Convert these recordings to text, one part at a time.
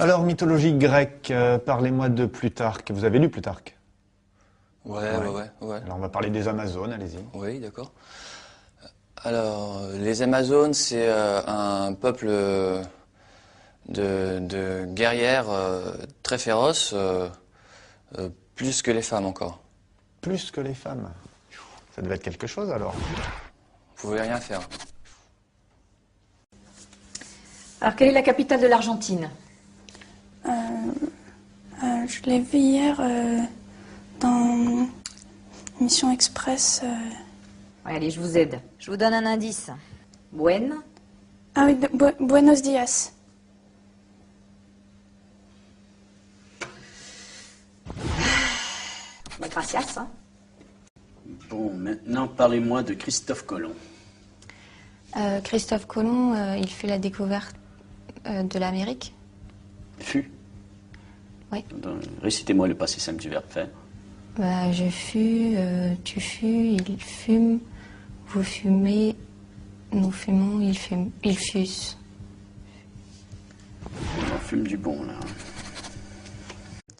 Alors, mythologie grecque, parlez-moi de Plutarque. Vous avez lu Plutarque? Ouais. Alors, on va parler des Amazones, allez-y. Oui, d'accord. Alors, les Amazones, c'est un peuple de guerrières très féroces, plus que les femmes encore. Plus que les femmes. Ça devait être quelque chose, alors. Vous pouvez rien faire. Alors, quelle est la capitale de l'Argentine? Je l'ai vu hier dans Mission Express. Ouais, allez, je vous aide. Je vous donne un indice. Ah oui, Buenos Dias. Gracias. Hein. Bon, maintenant parlez-moi de Christophe Colomb. Christophe Colomb, il fait la découverte de l'Amérique. Fut. Oui. Récitez-moi le passé simple du verbe faire. Je fus, tu fus, il fume, vous fumez, nous fumons, ils fussent. On en fume du bon, là.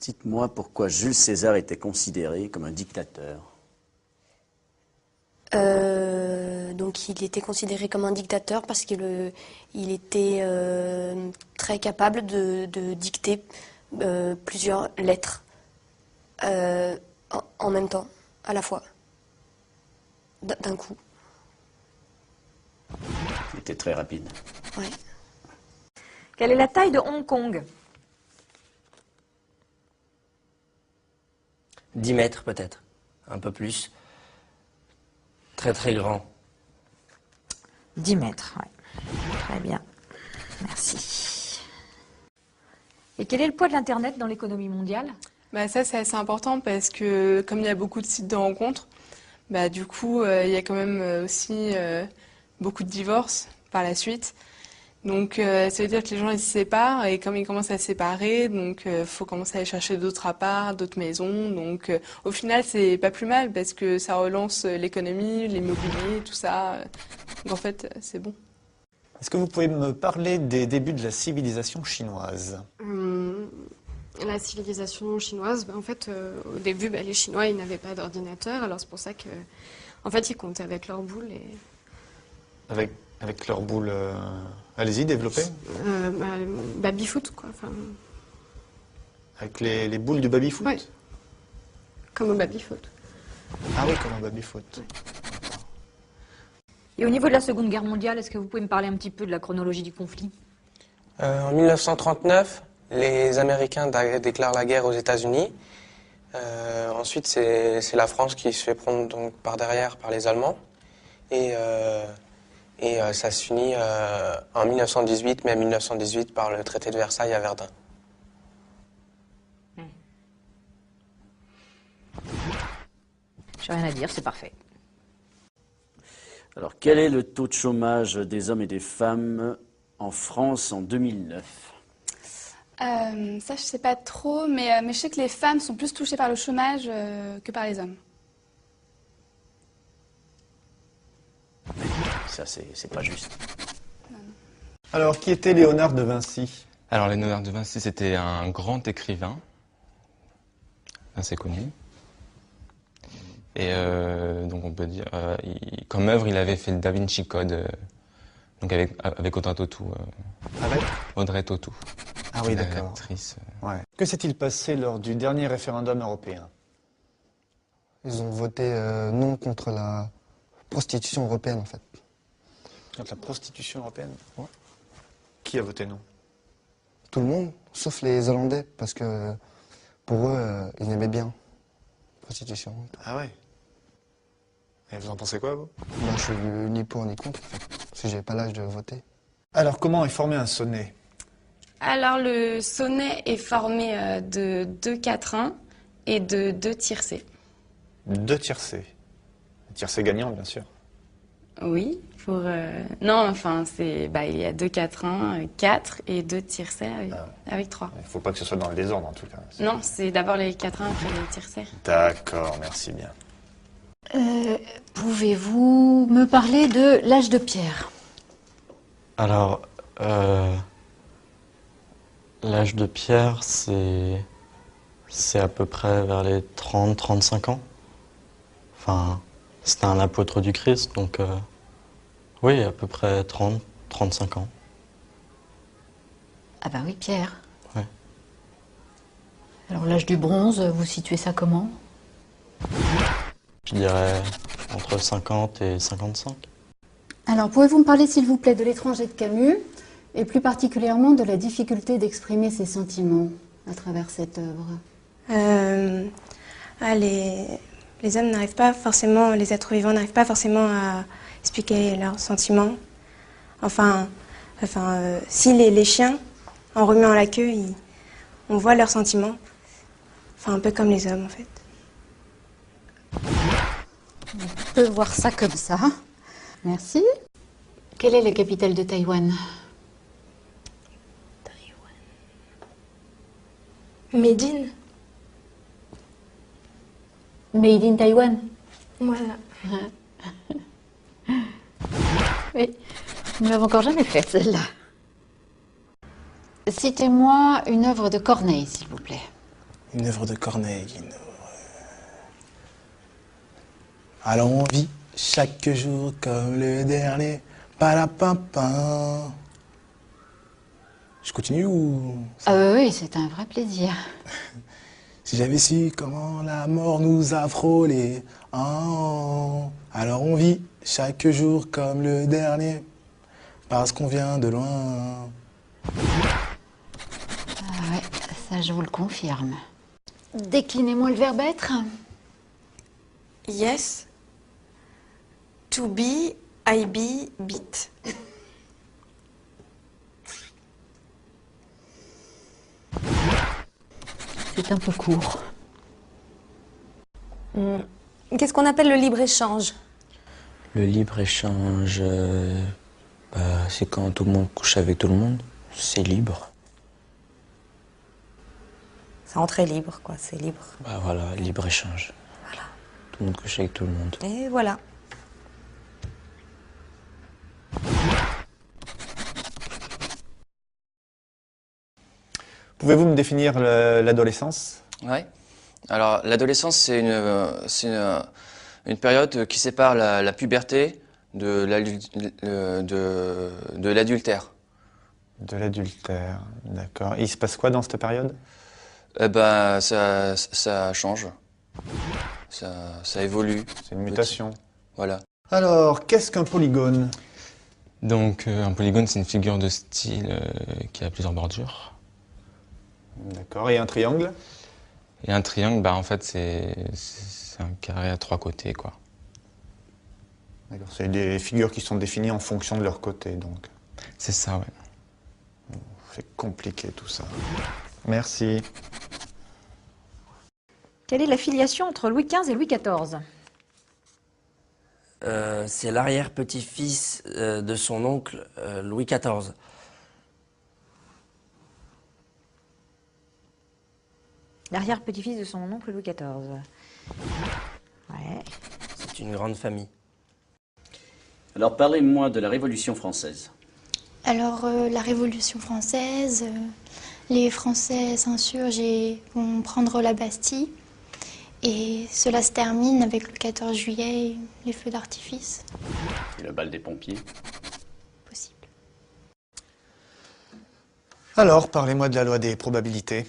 Dites-moi pourquoi Jules César était considéré comme un dictateur. Donc il était considéré comme un dictateur parce qu'il était très capable de dicter plusieurs lettres en même temps, à la fois, d'un coup. Il était très rapide. Ouais. Quelle est la taille de Hong Kong? 10 mètres peut-être, un peu plus. Très très grand. 10 mètres, ouais. Très bien. Merci. Et quel est le poids de l'Internet dans l'économie mondiale? Ça, c'est assez important parce que comme il y a beaucoup de sites de rencontres, du coup, il y a quand même aussi beaucoup de divorces par la suite. Donc, ça veut dire que les gens, ils se séparent et comme ils commencent à se séparer, donc faut commencer à aller chercher d'autres apparts, d'autres maisons. Donc, au final, c'est pas plus mal parce que ça relance l'économie, l'immobilier, tout ça. Donc, en fait, c'est bon. Est-ce que vous pouvez me parler des débuts de la civilisation chinoise? La civilisation chinoise, en fait, au début, les Chinois, ils n'avaient pas d'ordinateur, alors c'est pour ça que, en fait, ils comptaient avec leurs boules et... Avec leurs boules... Allez-y, développez. Baby-foot, quoi. Enfin... Avec les boules du baby-foot? Oui, comme au baby-foot. Ah oui, comme un baby-foot. Et au niveau de la Seconde Guerre mondiale, est-ce que vous pouvez me parler un petit peu de la chronologie du conflit? En 1939, les Américains déclarent la guerre aux États-Unis. Ensuite, c'est la France qui se fait prendre donc par derrière par les Allemands. Et ça se finit en 1918, mai 1918, par le traité de Versailles à Verdun. J'ai rien à dire, c'est parfait. Alors, quel est le taux de chômage des hommes et des femmes en France en 2009? Ça, je sais pas trop, mais je sais que les femmes sont plus touchées par le chômage que par les hommes. Ça, c'est pas juste. Alors, qui était Léonard de Vinci? Alors, Léonard de Vinci, c'était un grand écrivain, assez connu. Et donc, on peut dire, comme œuvre, il avait fait le Da Vinci Code, donc avec Audrey Tautou. Avec Audrey Tautou. Ah oui, d'accord. L'actrice. Ouais. Que s'est-il passé lors du dernier référendum européen? Ils ont voté non contre la prostitution européenne, en fait. Contre la prostitution européenne? Ouais. Qui a voté non? Tout le monde, sauf les Hollandais, parce que pour eux, ils aimaient bien la prostitution. Ah ouais. Et vous en pensez quoi, vous? Je suis ni pour ni contre, en fait, parce que j'ai pas l'âge de voter. Alors, comment est formé un sonnet? Alors, le sonnet est formé de 2 quatrains et de 2 tiercés. 2 tiercés. Tiercé gagnant, bien sûr. Oui, pour... Non, enfin, il y a 2 quatrains, 4 et 2 tiercés avec 3. Il ne faut pas que ce soit dans le désordre, en tout cas. Non, c'est d'abord les quatrains, après les tiercés. D'accord, merci bien. Pouvez-vous me parler de l'âge de pierre? Alors, L'âge de Pierre, c'est à peu près vers les 30-35 ans. Enfin, c'était un apôtre du Christ, donc oui, à peu près 30-35 ans. Ah bah oui, Pierre. Ouais. Alors l'âge du bronze, vous situez ça comment? Je dirais entre 50 et 55. Alors, pouvez-vous me parler, s'il vous plaît, de l'étranger de Camus, et plus particulièrement de la difficulté d'exprimer ses sentiments à travers cette œuvre? Les hommes n'arrivent pas forcément, les êtres vivants n'arrivent pas forcément à expliquer leurs sentiments. Si les chiens, en remuant la queue, on voit leurs sentiments. Enfin, un peu comme les hommes, en fait. On peut voir ça comme ça. Merci. Quelle est la capitale de Taïwan? Médine. Made in Taïwan. Voilà. Oui, nous l'avons encore jamais faite, celle-là. Citez-moi une œuvre de Corneille, s'il vous plaît. Une œuvre de Corneille. Alors on vit chaque jour comme le dernier. Palapapin. Je continue ou... Ah oui, c'est un vrai plaisir. Si j'avais su comment la mort nous a frôlés. Oh, alors on vit chaque jour comme le dernier. Parce qu'on vient de loin. Ah ouais, ça je vous le confirme. Déclinez-moi le verbe être. Yes. To be, I be, beat. C'est un peu court. Qu'est-ce qu'on appelle le libre-échange? Le libre-échange, c'est quand tout le monde couche avec tout le monde. C'est libre. C'est entrée libre, quoi, c'est libre. Bah voilà, libre-échange. Voilà. Tout le monde couche avec tout le monde. Et voilà. Pouvez-vous me définir l'adolescence? Oui. Alors, l'adolescence, c'est une période qui sépare la puberté de l'adultère. De l'adultère, d'accord. Et il se passe quoi dans cette période? Eh ben, ça change. Ça évolue. C'est une mutation. Voilà. Alors, qu'est-ce qu'un polygone? Donc, un polygone, c'est une figure de style qui a plusieurs bordures. D'accord. Et un triangle? Et un triangle, bah, en fait, c'est un carré à 3 côtés, quoi. D'accord. C'est des figures qui sont définies en fonction de leur côté, donc. C'est ça, ouais. C'est compliqué tout ça. Merci. Quelle est la filiation entre Louis XV et Louis XIV? C'est l'arrière-petit-fils de son oncle Louis XIV. L'arrière-petit-fils de son oncle Louis XIV. Ouais. C'est une grande famille. Alors parlez-moi de la Révolution française. Alors la Révolution française, les Français s'insurgent et vont prendre la Bastille. Et cela se termine avec le 14 juillet et les feux d'artifice. Et le bal des pompiers. Possible. Alors, parlez-moi de la loi des probabilités.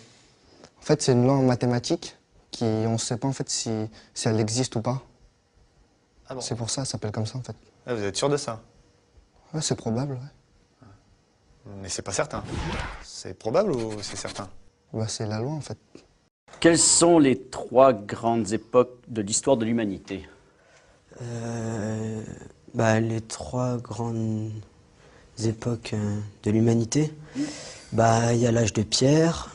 En fait, c'est une loi en mathématiques qui, on ne sait pas en fait si elle existe ou pas. Ah bon? C'est pour ça, ça s'appelle comme ça en fait. Ah, vous êtes sûr de ça? Ouais, c'est probable, ouais. Mais c'est pas certain. C'est probable ou c'est certain? Bah, c'est la loi en fait. Quelles sont les 3 grandes époques de l'histoire de l'humanité? Les 3 grandes époques de l'humanité, il y a l'âge de pierre,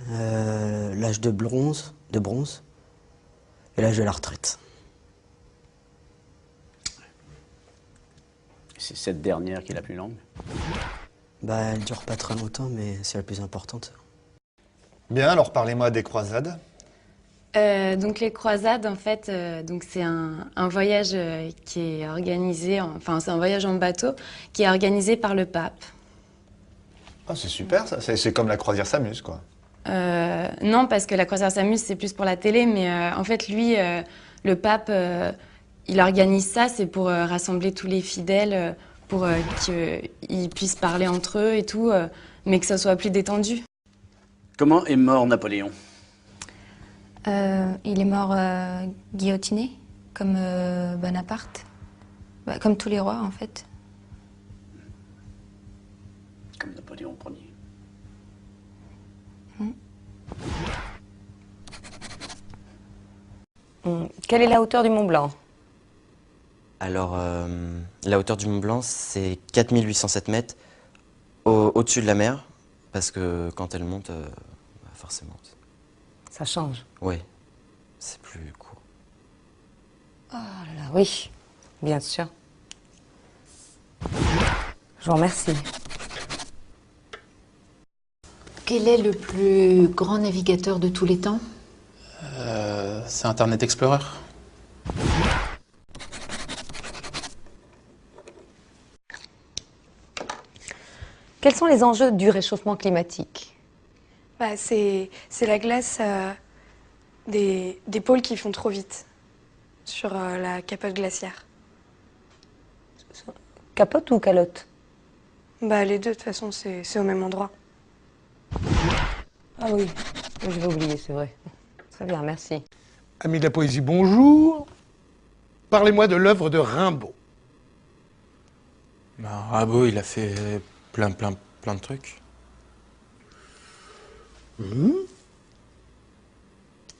l'âge de bronze et l'âge de la retraite. C'est cette dernière qui est la plus longue. Elle dure pas très longtemps, mais c'est la plus importante. Bien, alors parlez-moi des croisades. Donc les croisades, en fait, c'est un voyage qui est organisé, c'est un voyage en bateau qui est organisé par le pape. Ah, c'est super ça, c'est comme la croisière s'amuse quoi. Non, parce que la croisière s'amuse, c'est plus pour la télé, mais en fait, lui, le pape, il organise ça, c'est pour rassembler tous les fidèles, pour qu'ils puissent parler entre eux et tout, mais que ça soit plus détendu. Comment est mort Napoléon? Il est mort guillotiné, comme Bonaparte. Bah, comme tous les rois, en fait. Comme Napoléon Ier. Quelle est la hauteur du Mont Blanc? Alors, la hauteur du Mont Blanc, c'est 4807 mètres au-dessus de la mer, parce que quand elle monte, forcément. Ça change. Oui, c'est plus court. Oh là là, oui, bien sûr. Je vous remercie. Quel est le plus grand navigateur de tous les temps? C'est Internet Explorer. Quels sont les enjeux du réchauffement climatique? Bah, c'est la glace des pôles qui font trop vite sur la capote glaciaire. Capote ou calotte? Bah, les deux, de toute façon, c'est au même endroit. Ah oui, je vais oublier, c'est vrai. Très bien, merci. Amis de la poésie, bonjour. Parlez-moi de l'œuvre de Rimbaud. Rimbaud, il a fait plein de trucs.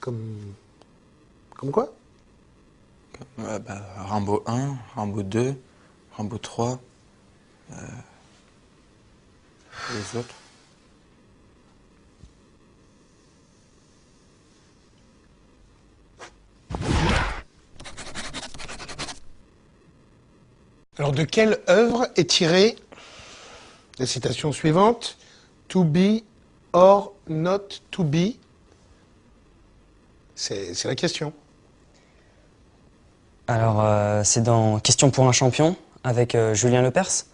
Comme quoi? Rimbaud 1, Rimbaud 2, Rimbaud 3, les autres. Alors, de quelle œuvre est tirée la citation suivante? To be or not to be? C'est la question. Alors, c'est dans Question pour un champion, avec Julien Lepers.